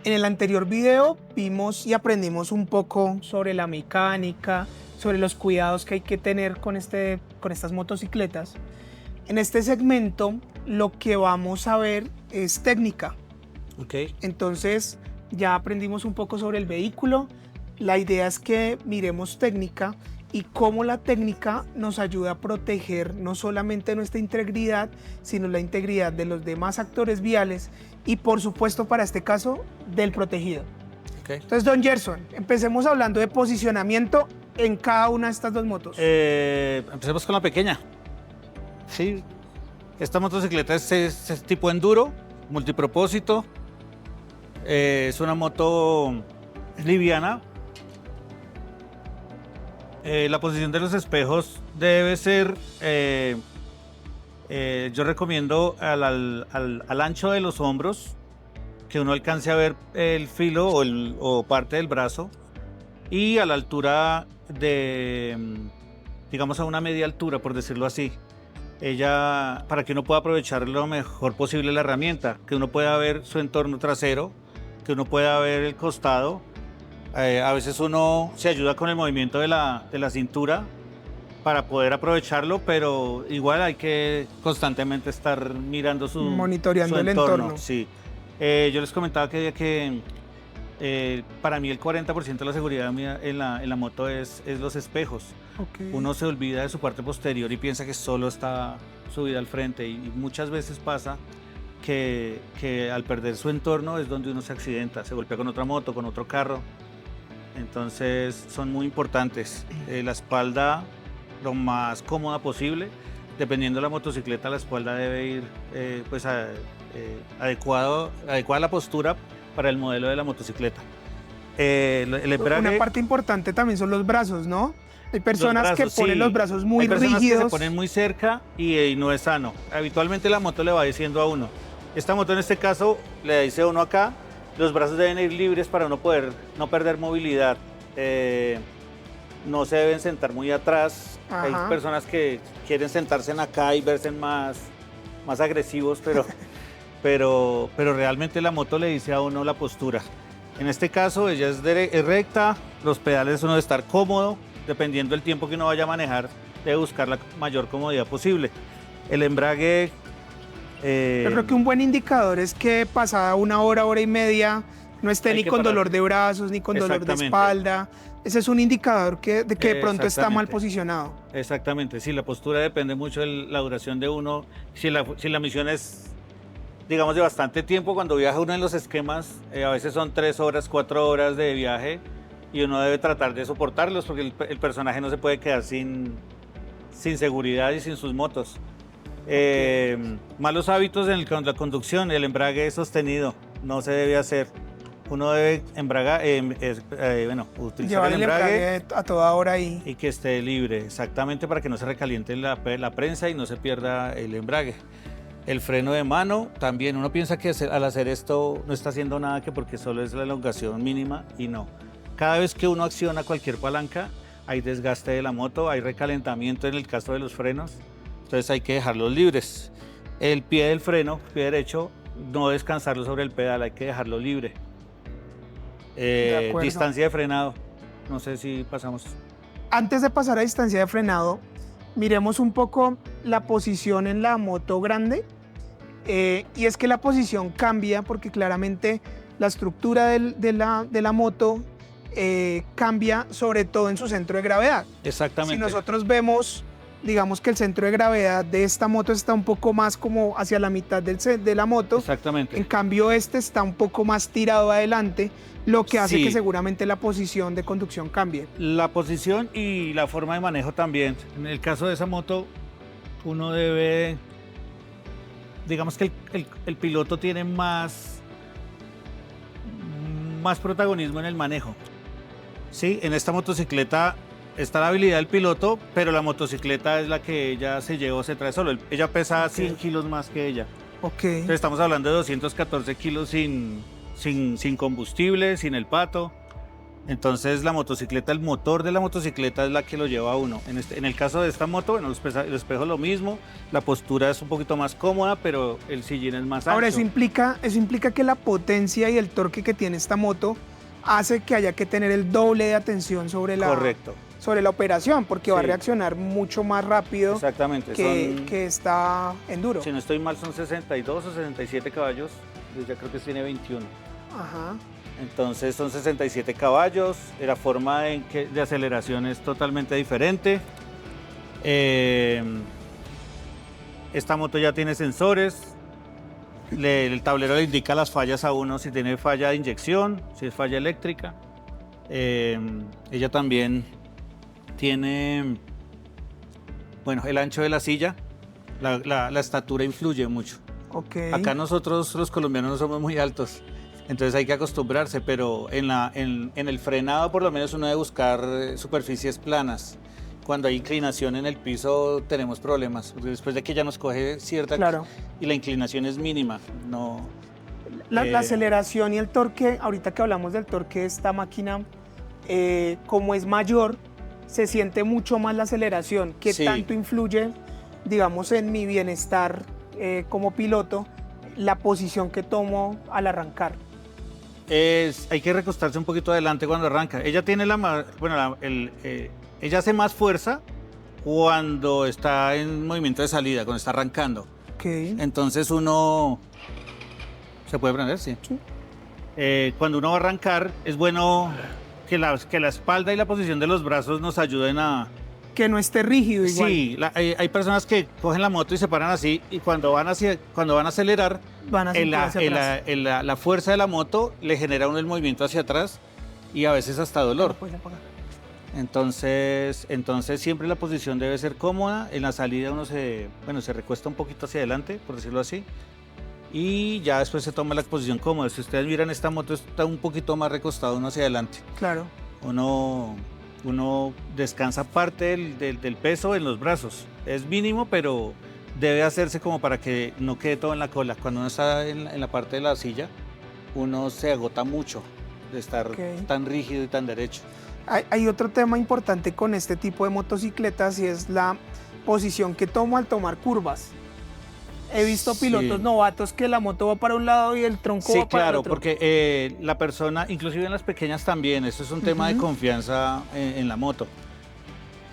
En el anterior video vimos y aprendimos un poco sobre la mecánica, sobre los cuidados que hay que tener con estas motocicletas. En este segmento lo que vamos a ver es técnica. Okay. Entonces ya aprendimos un poco sobre el vehículo. La idea es que miremos técnica y cómo la técnica nos ayuda a proteger no solamente nuestra integridad, sino la integridad de los demás actores viales y, por supuesto, para este caso, del protegido. Okay. Entonces, don Gerson, empecemos hablando de posicionamiento en cada una de estas dos motos. Empecemos con la pequeña. Sí, esta motocicleta es tipo enduro, multipropósito. Es una moto liviana. La posición de los espejos debe ser, yo recomiendo al ancho de los hombros, que uno alcance a ver el filo o parte del brazo, y a la altura digamos a una media altura, por decirlo así. Para que uno pueda aprovechar lo mejor posible la herramienta, que uno pueda ver su entorno trasero, que uno pueda ver el costado. A veces uno se ayuda con el movimiento de la cintura para poder aprovecharlo, pero igual hay que constantemente estar mirando monitoreando su el entorno. Sí. Yo les comentaba que para mí el 40% de la seguridad mía en la moto es los espejos. Okay. Uno se olvida de su parte posterior y piensa que solo está subida al frente, y muchas veces pasa que al perder su entorno es donde uno se accidenta, se golpea con otra moto, con otro carro. Entonces son muy importantes. La espalda lo más cómoda posible. Dependiendo de la motocicleta, la espalda debe ir adecuada la postura para el modelo de la motocicleta. El embrague, una parte importante también son los brazos, ¿no? Hay personas que ponen sí, los brazos muy hay personas rígidos. que se ponen muy cerca y no es sano. Habitualmente la moto le va diciendo a uno. Esta moto en este caso le dice a uno acá, los brazos deben ir libres para uno poder no perder movilidad. No se deben sentar muy atrás. Ajá. Hay personas que quieren sentarse en acá y verse más agresivos, pero realmente la moto le dice a uno la postura. En este caso ella es recta, los pedales uno debe estar cómodo, dependiendo del tiempo que uno vaya a manejar, debe buscar la mayor comodidad posible. El embrague... Yo creo que un buen indicador es que pasada una hora, hora y media, no esté ni con dolor de brazos, ni con dolor de espalda. Ese es un indicador de que de pronto está mal posicionado. Exactamente, sí, la postura depende mucho de la duración de uno. Si la misión es, digamos, de bastante tiempo, cuando viaja uno en los esquemas, a veces son 3 horas, 4 horas de viaje, y uno debe tratar de soportarlos, porque el personaje no se puede quedar sin seguridad y sin sus motos. Malos hábitos en la conducción: el embrague sostenido no se debe hacer. Uno debe utilizar el embrague a toda hora ahí. Y que esté libre, exactamente, para que no se recaliente la prensa y no se pierda el embrague. El freno de mano también, uno piensa que al hacer esto no está haciendo nada, que porque solo es la elongación mínima, y no. Cada vez que uno acciona cualquier palanca, hay desgaste de la moto, hay recalentamiento en el caso de los frenos. Entonces hay que dejarlos libres. El pie del freno, pie derecho, no descansarlo sobre el pedal, hay que dejarlo libre. Distancia de frenado, no sé si pasamos. Antes de pasar a distancia de frenado, miremos un poco la posición en la moto grande. Y es que la posición cambia porque claramente la estructura de la moto cambia, sobre todo en su centro de gravedad. Exactamente. Si nosotros vemos, digamos que el centro de gravedad de esta moto está un poco más como hacia la mitad de la moto. Exactamente. En cambio este está un poco más tirado adelante, lo que hace que seguramente la posición de conducción cambie. La posición y la forma de manejo también. En el caso de esa moto, uno debe, digamos que el piloto tiene más protagonismo en el manejo. Sí, en esta motocicleta está la habilidad del piloto, pero la motocicleta es la que ella se lleva o se trae solo. Ella pesa 100 kilos más que ella. Entonces estamos hablando de 214 kilos sin combustible, sin el pato. Entonces la motocicleta, el motor de la motocicleta es la que lo lleva a uno. En el caso de esta moto, bueno, el espejo es lo mismo, la postura es un poquito más cómoda, pero el sillín es más ancho. Ahora, eso implica que la potencia y el torque que tiene esta moto hace que haya que tener el doble de atención sobre la, Correcto. sobre la operación, porque va a Sí. reaccionar mucho más rápido Exactamente. que esta enduro. Si no estoy mal, son 62 o 67 caballos. Yo ya creo que tiene 21. Ajá. Entonces son 67 caballos. La forma de aceleración es totalmente diferente. Esta moto ya tiene sensores. El tablero le indica las fallas a uno, si tiene falla de inyección, si es falla eléctrica. Ella también tiene, bueno, el ancho de la silla, la estatura influye mucho. Ok. Acá nosotros los colombianos no somos muy altos, entonces hay que acostumbrarse, pero en el frenado por lo menos uno debe buscar superficies planas. Cuando hay inclinación en el piso tenemos problemas, porque después de que ya nos coge cierta... Claro. Y la inclinación es mínima, no... La aceleración y el torque, ahorita que hablamos del torque de esta máquina, como es mayor, se siente mucho más la aceleración. ¿Qué Sí. tanto influye, digamos, en mi bienestar como piloto, la posición que tomo al arrancar? Hay que recostarse un poquito adelante cuando arranca. Ella tiene ella hace más fuerza cuando está en movimiento de salida, cuando está arrancando. Ok. Entonces uno... ¿Se puede prender? Sí. Cuando uno va a arrancar, es bueno que la espalda y la posición de los brazos nos ayuden a... Que no esté rígido igual. Sí, hay personas que cogen la moto y se paran así y cuando van a acelerar, Van a sentir hacia atrás. la fuerza de la moto le genera a uno el movimiento hacia atrás y a veces hasta dolor. Pues apagar. Entonces siempre la posición debe ser cómoda. En la salida uno se recuesta un poquito hacia adelante, por decirlo así, y ya después se toma la posición cómoda. Si ustedes miran, esta moto está un poquito más recostado uno hacia adelante. Claro. Uno descansa parte del peso en los brazos. Es mínimo, pero debe hacerse como para que no quede todo en la cola. Cuando uno está en la parte de la silla, uno se agota mucho de estar Ok. tan rígido y tan derecho. Hay otro tema importante con este tipo de motocicletas y es la posición que tomo al tomar curvas. He visto pilotos Sí. novatos que la moto va para un lado y el tronco Sí, va para el claro, otro. porque la persona, inclusive en las pequeñas también, eso es un tema de confianza en la moto.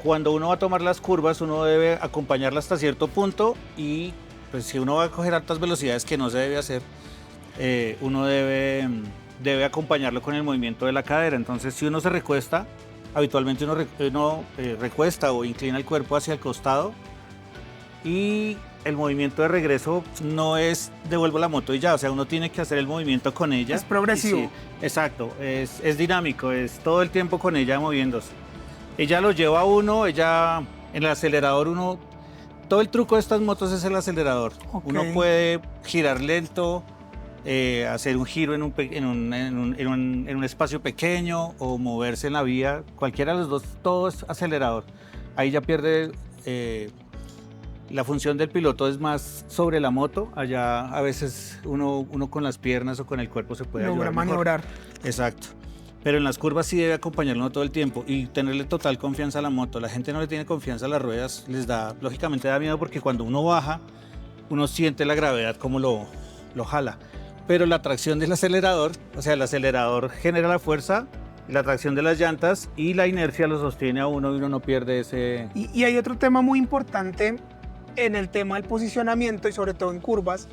Cuando uno va a tomar las curvas, uno debe acompañarla hasta cierto punto y pues si uno va a coger altas velocidades, que no se debe hacer, uno debe acompañarlo con el movimiento de la cadera. Entonces, si uno se recuesta, habitualmente uno recuesta o inclina el cuerpo hacia el costado y el movimiento de regreso no es devuelvo la moto y ya, o sea, uno tiene que hacer el movimiento con ella. Es progresivo. Sí, exacto, es dinámico, es todo el tiempo con ella moviéndose. Ella lo lleva a uno, ella en el acelerador todo el truco de estas motos es el acelerador. Ok. Uno puede girar lento, hacer un giro en un espacio pequeño o moverse en la vía, cualquiera de los dos, todo es acelerador. Ahí ya pierde... la función del piloto es más sobre la moto, allá a veces uno con las piernas o con el cuerpo se puede Logra ayudar mejor. maniobrar. Exacto. Pero en las curvas sí debe acompañarlo todo el tiempo y tenerle total confianza a la moto. La gente no le tiene confianza a las ruedas, lógicamente da miedo porque cuando uno baja, uno siente la gravedad como lo jala. Pero la tracción del acelerador, o sea, el acelerador genera la fuerza, la tracción de las llantas y la inercia lo sostiene a uno y uno no pierde ese... Y hay otro tema muy importante en el tema del posicionamiento y sobre todo en curvas,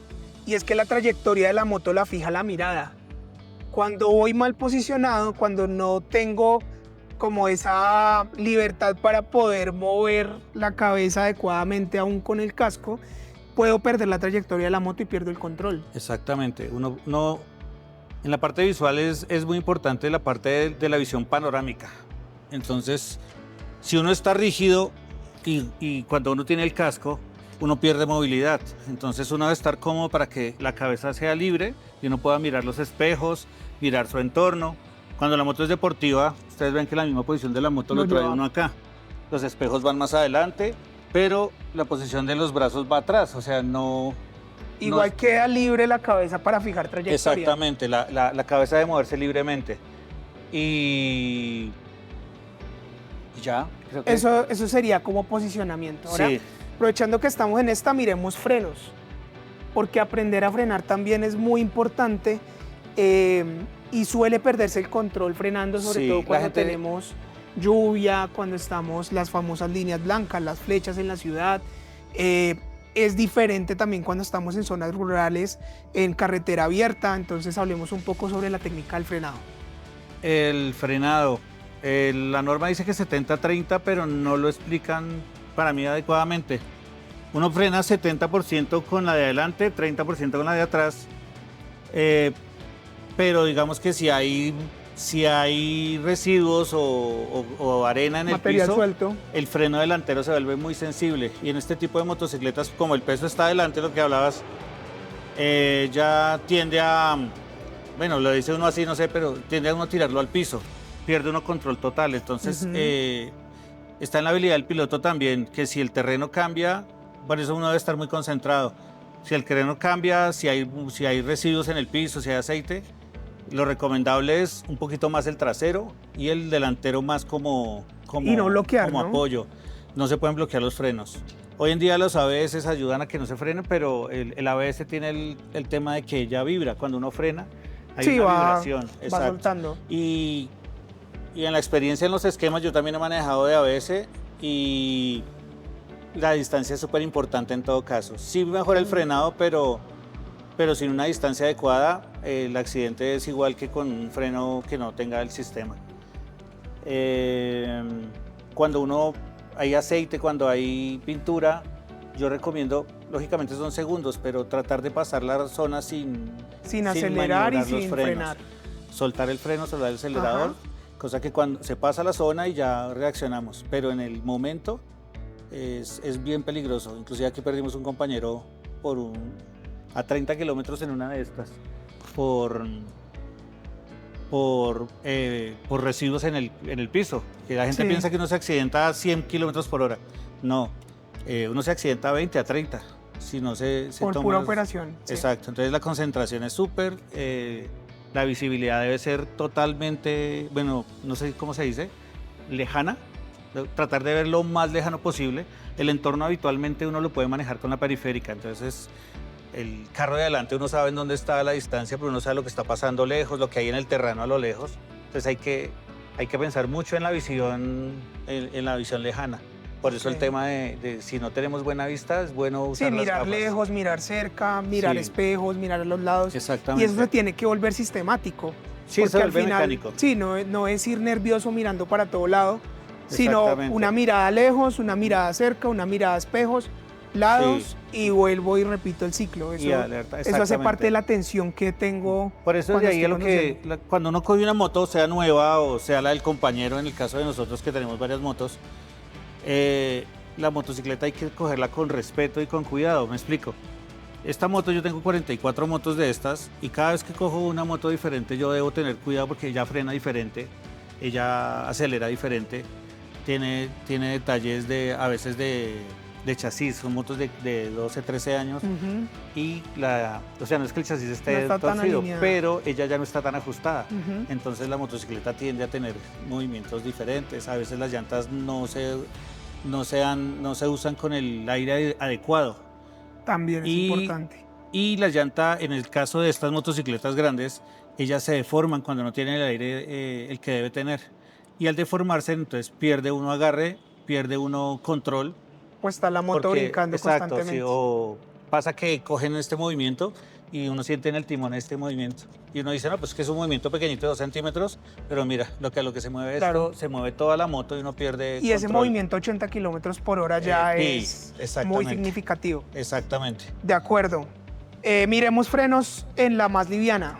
y es que la trayectoria de la moto la fija la mirada. Cuando voy mal posicionado, cuando no tengo como esa libertad para poder mover la cabeza adecuadamente aún con el casco, puedo perder la trayectoria de la moto y pierdo el control. Exactamente. En la parte visual es muy importante la parte de la visión panorámica. Entonces, si uno está rígido y cuando uno tiene el casco, uno pierde movilidad. Entonces uno debe estar cómodo para que la cabeza sea libre y uno pueda mirar los espejos, mirar su entorno. Cuando la moto es deportiva, ustedes ven que la misma posición de la moto lo trae uno acá. Los espejos van más adelante, pero la posición de los brazos va atrás, o sea, no... Igual queda libre la cabeza para fijar trayectoria. Exactamente, la cabeza debe moverse libremente. y ya, creo que Eso sería como posicionamiento. Ahora, sí. aprovechando que estamos en esta, miremos frenos, porque aprender a frenar también es muy importante y suele perderse el control frenando, sobre Sí, todo la cuando gente- tenemos lluvia, cuando estamos las famosas líneas blancas, las flechas en la ciudad. Es diferente también cuando estamos en zonas rurales, en carretera abierta. Entonces hablemos un poco sobre la técnica del frenado. El frenado. La norma dice que 70-30, pero no lo explican para mí adecuadamente. Uno frena 70% con la de adelante, 30% con la de atrás. Pero digamos que si hay residuos o arena en el Material piso, suelto. el freno delantero se vuelve muy sensible. Y en este tipo de motocicletas, como el peso está adelante, lo que hablabas, ya tiende a, bueno, lo dice uno así, no sé, pero tiende a uno tirarlo al piso, pierde uno control total. Entonces, está en la habilidad del piloto también, que si el terreno cambia, por eso uno debe estar muy concentrado. Si el terreno cambia, si hay residuos en el piso, si hay aceite, lo recomendable es un poquito más el trasero y el delantero más como Y no bloquear, como ¿no? apoyo. No se pueden bloquear los frenos. Hoy en día los ABS ayudan a que no se frenen, pero el ABS tiene el tema de que ya vibra. Cuando uno frena, hay Sí, una va vibración. Exacto. soltando. Y en la experiencia en los esquemas, yo también he manejado de ABS y la distancia es súper importante en todo caso. Sí mejora el frenado, pero sin una distancia adecuada, el accidente es igual que con un freno que no tenga el sistema. Cuando hay aceite, cuando hay pintura, yo recomiendo, lógicamente son segundos, pero tratar de pasar la zona sin Acelerar y maniobrar los sin frenos. frenar. Soltar el freno, soltar el acelerador, Ajá. cosa que cuando se pasa la zona y ya reaccionamos, pero en el momento es bien peligroso. Inclusive aquí perdimos un compañero a 30 kilómetros en una de estas por residuos en el piso. Que la gente Sí. piensa que uno se accidenta a 100 kilómetros por hora. No, uno se accidenta a 20, a 30. Si no se Por toma pura los- operación. Sí. Exacto, entonces la concentración es súper, la visibilidad debe ser totalmente, bueno, no sé cómo se dice, lejana, tratar de ver lo más lejano posible. El entorno habitualmente uno lo puede manejar con la periférica, entonces el carro de adelante uno sabe en dónde está la distancia, pero uno sabe lo que está pasando lejos, lo que hay en el terreno a lo lejos. Entonces hay que pensar mucho en la visión, en la visión lejana. Por eso Ok. el tema de si no tenemos buena vista, es bueno Sí, usar las mirar gafas. lejos, mirar cerca, mirar Sí. espejos, mirar a los lados. Exactamente. Y eso se tiene que volver sistemático. Sí, se porque al vuelve final, mecánico. sí, no es ir nervioso mirando para todo lado, sino Exactamente. una mirada lejos, una mirada cerca, una mirada a espejos, lados, y vuelvo y repito el ciclo. Y alerta, Eso hace exactamente. parte de la atención que tengo. Por eso cuando de ahí estoy es lo que, conduciendo. cuando uno coge una moto, sea nueva o sea la del compañero, en el caso de nosotros que tenemos varias motos, la motocicleta hay que cogerla con respeto y con cuidado, me explico. Esta moto, yo tengo 44 motos de estas y cada vez que cojo una moto diferente yo debo tener cuidado porque ella frena diferente, ella acelera diferente, tiene detalles a veces de chasis, son motos de 12, 13 años Ujú, y o sea, no es que el chasis No esté está tan torcido, alineada. pero ella ya no está tan ajustada. ujú. Entonces la motocicleta tiende a tener movimientos diferentes, a veces las llantas no se usan con el aire adecuado. También es importante. Y la llanta, en el caso de estas motocicletas grandes, ellas se deforman cuando no tienen el aire el que debe tener. Y al deformarse, entonces pierde uno agarre, pierde uno control. Pues está la moto brincando exacto, constantemente. sí, o pasa que cogen este movimiento y uno siente en el timón este movimiento. Y uno dice, no, pues que es un movimiento pequeñito de 2 centímetros, pero mira, a lo que se mueve Claro. esto, se mueve toda la moto y uno pierde Y ese control. movimiento 80 kilómetros por hora ya Sí, es muy exactamente. significativo. Exactamente. De acuerdo. Miremos frenos en la más liviana.